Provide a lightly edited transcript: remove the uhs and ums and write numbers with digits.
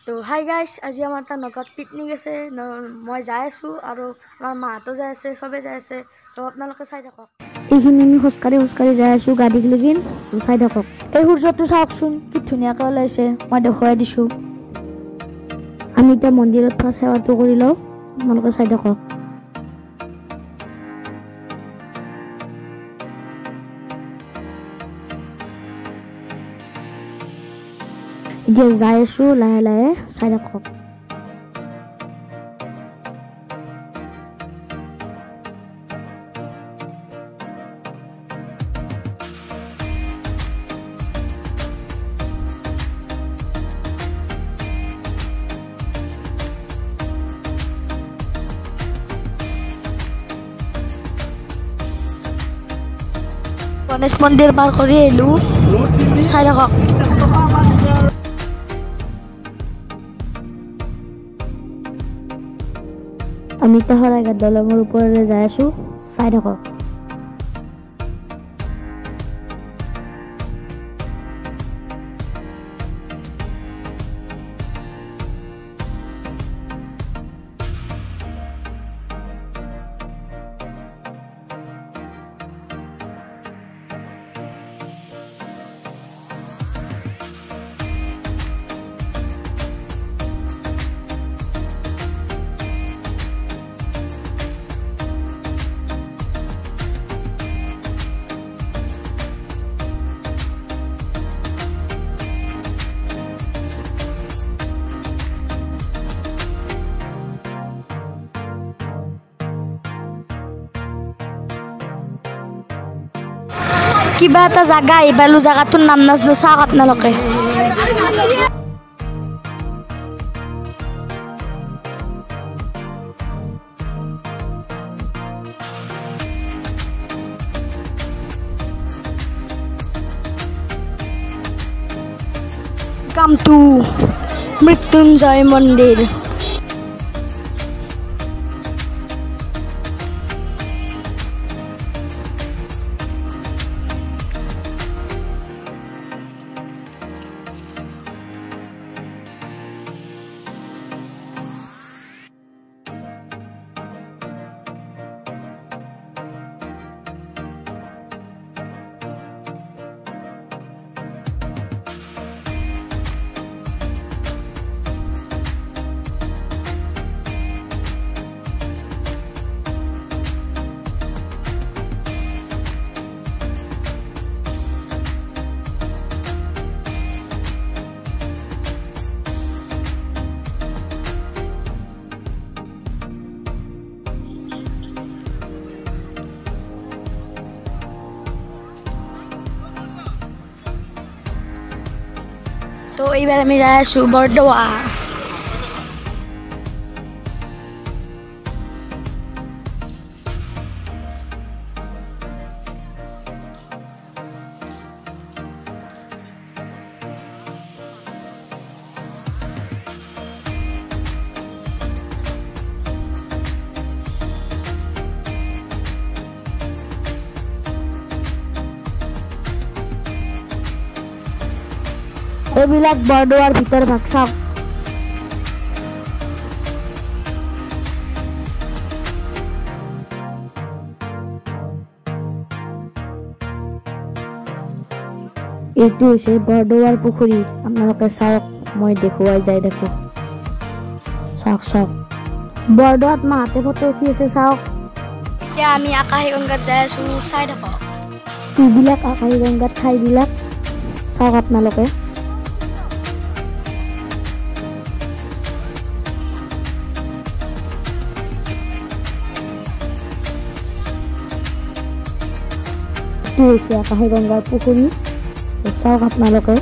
তো hi guys, আজি আমাৰ এটা নগদ পিকনিক আছে। মই যাই আছো আৰু আমাৰ মাহঁতো যাই আছে, সবে যাই আছে। তো আপোনালোকে চাই থাকক। এইখিনি আমি খোজকাঢ়ি যাই আছো গাড়ীক লগিন। চাই থাকক। এই সূৰ্যটো চাওকচোন কি ধুনীয়াকৈ ওলাইছে, মই দেখুৱাই দিছো। আমি এতিয়া মন্দিৰত ফাৰ্ষ্ট সেৱাটো কৰি লওঁ, আপোনালোকে চাই থাকক। এতিয়া যাই আছো লাহে লাহে, চাই থাকক। গণেশ মন্দিৰ পাৰ কৰি আহিলো, চাই থাকক। আমি এতিয়া শৰাইঘাট দলঙৰ ওপৰেৰে যাই আছো, চাই থাকক। কিবা এটা জাগা আহি পালো, জাগাটোৰ নাম নাজনো, চাওক আপোনালোকে। কামটো মৃত্যুঞ্জয় মন্দিৰ। তো এইবাৰ আমি যাই আছো বৰদোৱা। এইবিলাক বৰদোৱাৰ ভিতৰ ভাগ চাওক। এইটো হৈছে বৰদোৱাৰ পুখুৰী, আপোনালোকে চাওক, মই দেখুৱাই যাই দেখো। চাওক চাওক, বৰদোৱাত মাহঁতে ফটো উঠি আছে, চাওক। এতিয়া আমি আকাশীগংগাত যাই আছো, চাই থাকক। এইবিলাক আকাশীগংগাত ঠাইবিলাক চাওক আপোনালোকে। এইটো হৈছে আকাশীগংগাৰ পুখুৰী, চাওক আপোনালোকে।